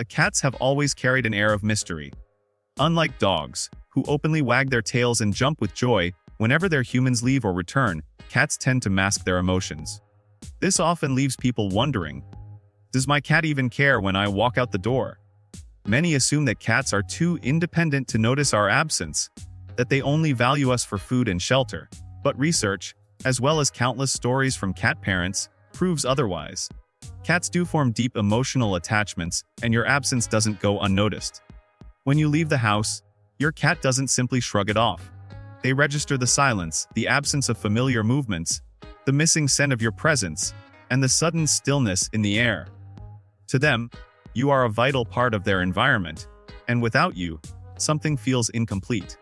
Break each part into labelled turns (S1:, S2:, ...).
S1: Cats have always carried an air of mystery. Unlike dogs, who openly wag their tails and jump with joy whenever their humans leave or return, cats tend to mask their emotions. This often leaves people wondering, does my cat even care when I walk out the door? Many assume that cats are too independent to notice our absence, that they only value us for food and shelter. But research, as well as countless stories from cat parents, proves otherwise. Cats do form deep emotional attachments, and your absence doesn't go unnoticed. When you leave the house, your cat doesn't simply shrug it off. They register the silence, the absence of familiar movements, the missing scent of your presence, and the sudden stillness in the air. To them, you are a vital part of their environment, and without you, something feels incomplete.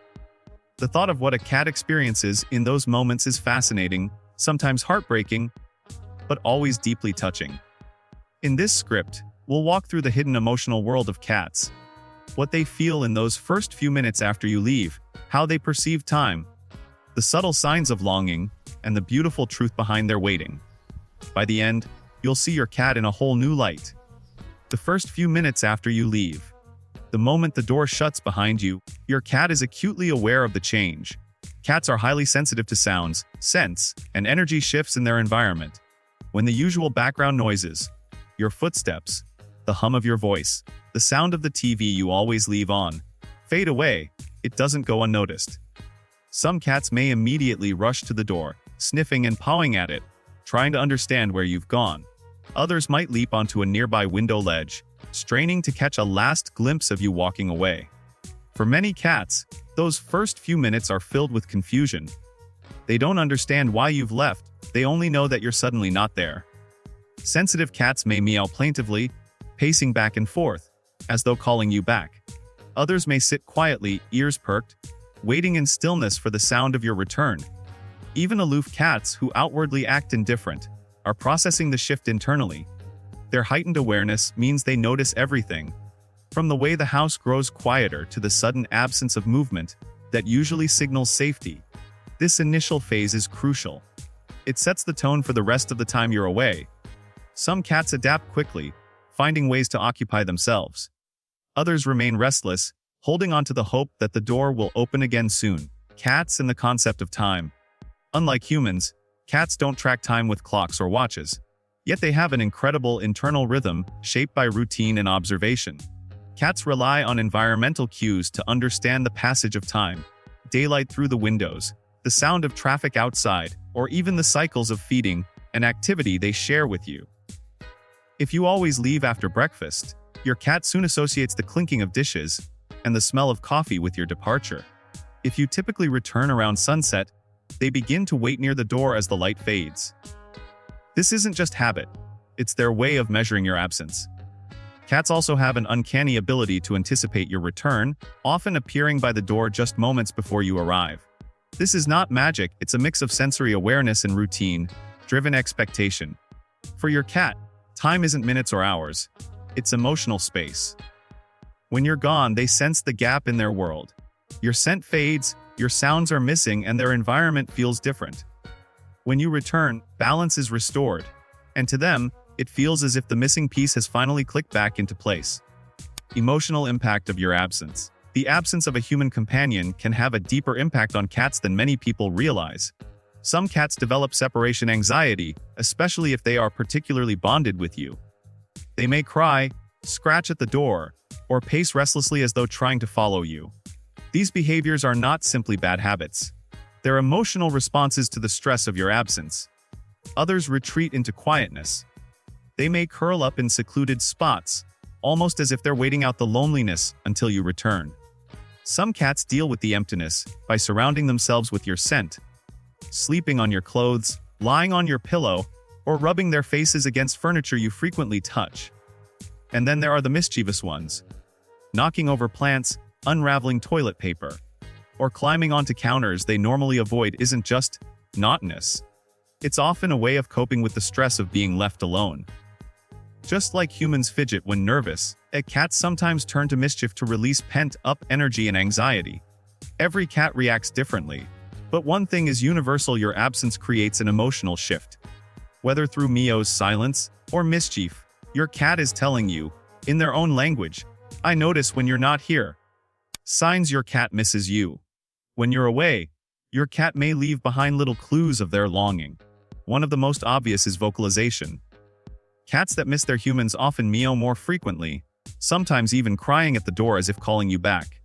S1: The thought of what a cat experiences in those moments is fascinating, sometimes heartbreaking, but always deeply touching. In this script, we'll walk through the hidden emotional world of cats, what they feel in those first few minutes after you leave, how they perceive time, the subtle signs of longing, and the beautiful truth behind their waiting. By the end, you'll see your cat in a whole new light. The first few minutes after you leave. The moment the door shuts behind you, your cat is acutely aware of the change. Cats are highly sensitive to sounds, scents, and energy shifts in their environment. When the usual background noises, your footsteps, the hum of your voice, the sound of the TV you always leave on, fade away, it doesn't go unnoticed. Some cats may immediately rush to the door, sniffing and pawing at it, trying to understand where you've gone. Others might leap onto a nearby window ledge, straining to catch a last glimpse of you walking away. For many cats, those first few minutes are filled with confusion. They don't understand why you've left, they only know that you're suddenly not there. Sensitive cats may meow plaintively, pacing back and forth, as though calling you back. Others may sit quietly, ears perked, waiting in stillness for the sound of your return. Even aloof cats who outwardly act indifferent are processing the shift internally. Their heightened awareness means they notice everything, from the way the house grows quieter to the sudden absence of movement that usually signals safety. This initial phase is crucial. It sets the tone for the rest of the time you're away. Some cats adapt quickly, finding ways to occupy themselves. Others remain restless, holding on to the hope that the door will open again soon. Cats and the concept of time. Unlike humans, cats don't track time with clocks or watches. Yet they have an incredible internal rhythm shaped by routine and observation. Cats rely on environmental cues to understand the passage of time. Daylight through the windows, the sound of traffic outside, or even the cycles of feeding, an activity they share with you. If you always leave after breakfast, your cat soon associates the clinking of dishes and the smell of coffee with your departure. If you typically return around sunset, they begin to wait near the door as the light fades. This isn't just habit, it's their way of measuring your absence. Cats also have an uncanny ability to anticipate your return, often appearing by the door just moments before you arrive. This is not magic, it's a mix of sensory awareness and routine-driven expectation. For your cat, time isn't minutes or hours, it's emotional space. When you're gone, they sense the gap in their world. Your scent fades, your sounds are missing, and their environment feels different. When you return, balance is restored, and to them, it feels as if the missing piece has finally clicked back into place. Emotional impact of your absence. The absence of a human companion can have a deeper impact on cats than many people realize. Some cats develop separation anxiety, especially if they are particularly bonded with you. They may cry, scratch at the door, or pace restlessly as though trying to follow you. These behaviors are not simply bad habits. They're emotional responses to the stress of your absence. Others retreat into quietness. They may curl up in secluded spots, almost as if they're waiting out the loneliness until you return. Some cats deal with the emptiness by surrounding themselves with your scent, sleeping on your clothes, lying on your pillow, or rubbing their faces against furniture you frequently touch. And then there are the mischievous ones, knocking over plants, unraveling toilet paper, or climbing onto counters they normally avoid. Isn't just naughtiness. It's often a way of coping with the stress of being left alone. Just like humans fidget when nervous, cats sometimes turn to mischief to release pent-up energy and anxiety. Every cat reacts differently, but one thing is universal: your absence creates an emotional shift. Whether through meows, silence, or mischief, your cat is telling you, In their own language, I notice when you're not here. Signs your cat misses you. When you're away, your cat may leave behind little clues of their longing. One of the most obvious is vocalization. Cats that miss their humans often meow more frequently, sometimes even crying at the door as if calling you back.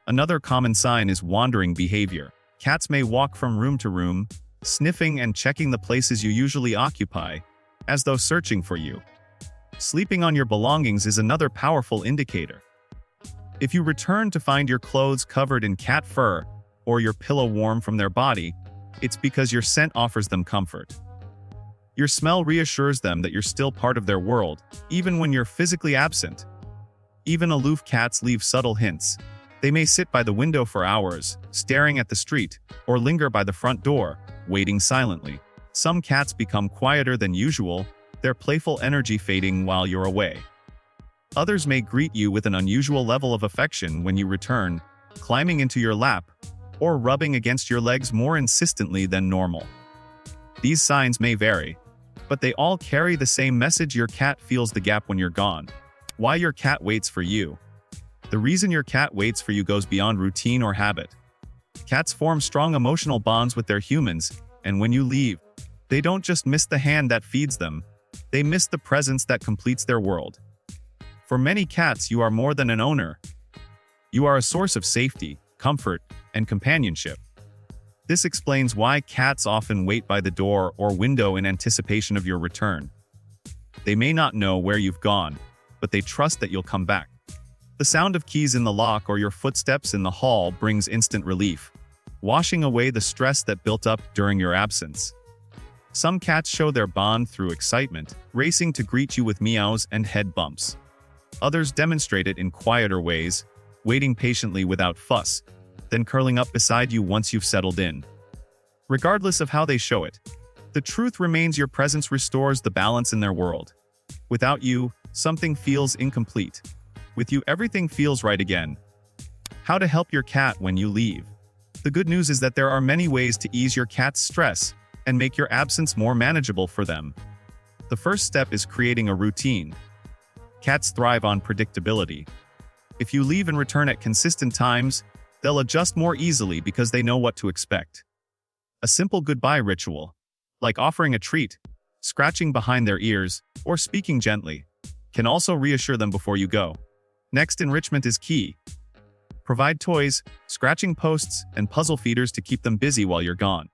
S1: Another common sign is wandering behavior. Cats may walk from room to room, sniffing and checking the places you usually occupy, as though searching for you. Sleeping on your belongings is another powerful indicator. If you return to find your clothes covered in cat fur, or your pillow warm from their body, it's because your scent offers them comfort. Your smell reassures them that you're still part of their world, even when you're physically absent. Even aloof cats leave subtle hints. They may sit by the window for hours, staring at the street, or linger by the front door, waiting silently. Some cats become quieter than usual, their playful energy fading while you're away. Others may greet you with an unusual level of affection when you return, climbing into your lap, or rubbing against your legs more insistently than normal. These signs may vary, but they all carry the same message: your cat feels the gap when you're gone. Why your cat waits for you. The reason your cat waits for you goes beyond routine or habit. Cats form strong emotional bonds with their humans, and when you leave, they don't just miss the hand that feeds them, they miss the presence that completes their world. For many cats, you are more than an owner. You are a source of safety, comfort, and companionship. This explains why cats often wait by the door or window in anticipation of your return. They may not know where you've gone, but they trust that you'll come back. The sound of keys in the lock or your footsteps in the hall brings instant relief, washing away the stress that built up during your absence. Some cats show their bond through excitement, racing to greet you with meows and head bumps. Others demonstrate it in quieter ways, waiting patiently without fuss, then curling up beside you once you've settled in. Regardless of how they show it, the truth remains: your presence restores the balance in their world. Without you, something feels incomplete. With you, everything feels right again. How to help your cat when you leave. The good news is that there are many ways to ease your cat's stress and make your absence more manageable for them. The first step is creating a routine. Cats thrive on predictability. If you leave and return at consistent times, they'll adjust more easily because they know what to expect. A simple goodbye ritual, like offering a treat, scratching behind their ears, or speaking gently, can also reassure them before you go. Next, enrichment is key. Provide toys, scratching posts, and puzzle feeders to keep them busy while you're gone.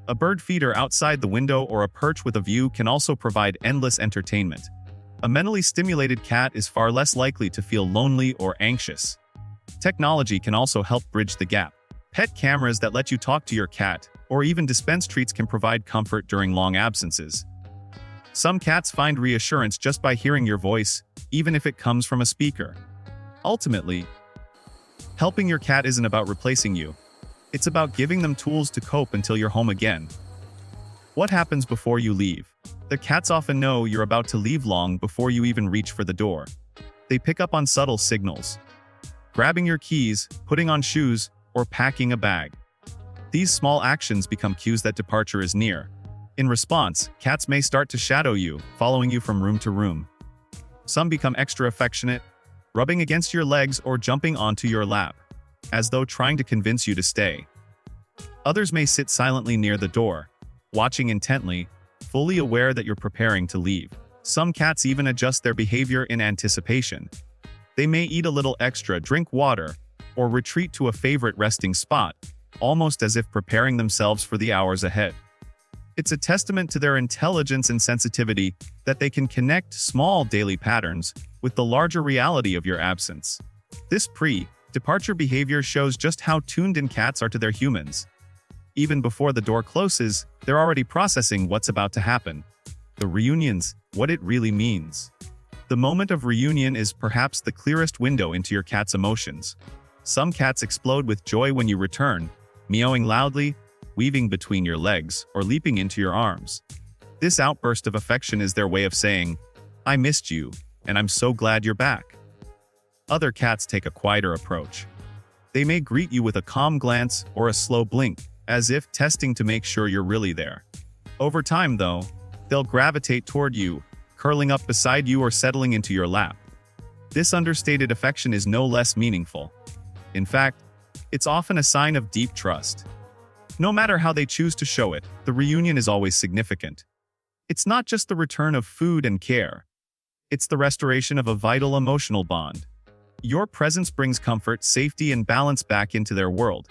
S1: A bird feeder outside the window or a perch with a view can also provide endless entertainment. A mentally stimulated cat is far less likely to feel lonely or anxious. Technology can also help bridge the gap. Pet cameras that let you talk to your cat, or even dispense treats, can provide comfort during long absences. Some cats find reassurance just by hearing your voice, even if it comes from a speaker. Ultimately, helping your cat isn't about replacing you. It's about giving them tools to cope until you're home again. What happens before you leave? The cats often know you're about to leave long before you even reach for the door. They pick up on subtle signals. Grabbing your keys, putting on shoes, or packing a bag. These small actions become cues that departure is near. In response, cats may start to shadow you, following you from room to room. Some become extra affectionate, rubbing against your legs or jumping onto your lap, as though trying to convince you to stay. Others may sit silently near the door, watching intently, fully aware that you're preparing to leave. Some cats even adjust their behavior in anticipation. They may eat a little extra, drink water, or retreat to a favorite resting spot, almost as if preparing themselves for the hours ahead. It's a testament to their intelligence and sensitivity that they can connect small daily patterns with the larger reality of your absence. This pre-departure behavior shows just how tuned in cats are to their humans. Even before the door closes, they're already processing what's about to happen. The reunions, what it really means. The moment of reunion is perhaps the clearest window into your cat's emotions. Some cats explode with joy when you return, meowing loudly, weaving between your legs, or leaping into your arms. This outburst of affection is their way of saying, "I missed you, and I'm so glad you're back." Other cats take a quieter approach. They may greet you with a calm glance or a slow blink, as if testing to make sure you're really there. Over time, though, they'll gravitate toward you, curling up beside you or settling into your lap. This understated affection is no less meaningful. In fact, it's often a sign of deep trust. No matter how they choose to show it, the reunion is always significant. It's not just the return of food and care. It's the restoration of a vital emotional bond. Your presence brings comfort, safety, and balance back into their world.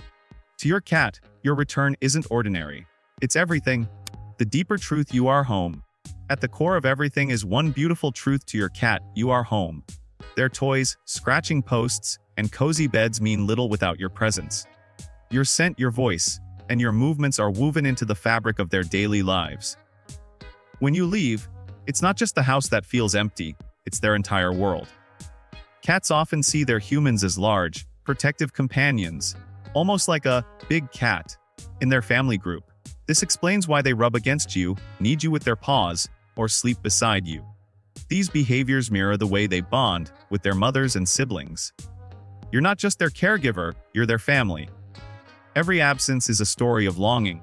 S1: To your cat, your return isn't ordinary. It's everything. The deeper truth: you are home. At the core of everything is one beautiful truth to your cat: you are home. Their toys, scratching posts, and cozy beds mean little without your presence. Your scent, your voice, and your movements are woven into the fabric of their daily lives. When you leave, it's not just the house that feels empty, it's their entire world. Cats often see their humans as large, protective companions, almost like a big cat in their family group. This explains why they rub against you, need you with their paws, or sleep beside you. These behaviors mirror the way they bond with their mothers and siblings. You're not just their caregiver, you're their family. Every absence is a story of longing,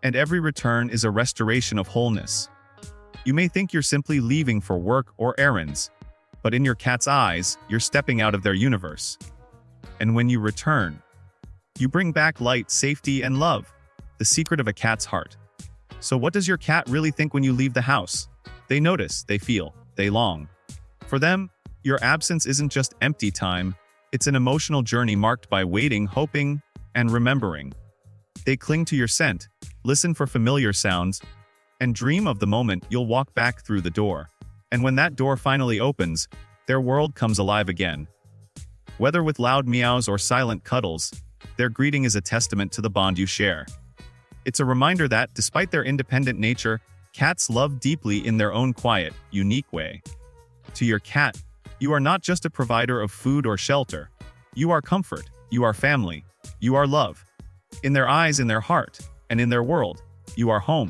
S1: and every return is a restoration of wholeness. You may think you're simply leaving for work or errands, but in your cat's eyes, you're stepping out of their universe. And when you return, you bring back light, safety, and love, the secret of a cat's heart. So what does your cat really think when you leave the house? They notice, they feel, they long. For them, your absence isn't just empty time, it's an emotional journey marked by waiting, hoping, and remembering. They cling to your scent, listen for familiar sounds, and dream of the moment you'll walk back through the door. And when that door finally opens, their world comes alive again. Whether with loud meows or silent cuddles, their greeting is a testament to the bond you share. It's a reminder that, despite their independent nature, cats love deeply in their own quiet, unique way. To your cat, you are not just a provider of food or shelter. You are comfort, you are family, you are love. In their eyes, in their heart, and in their world, you are home.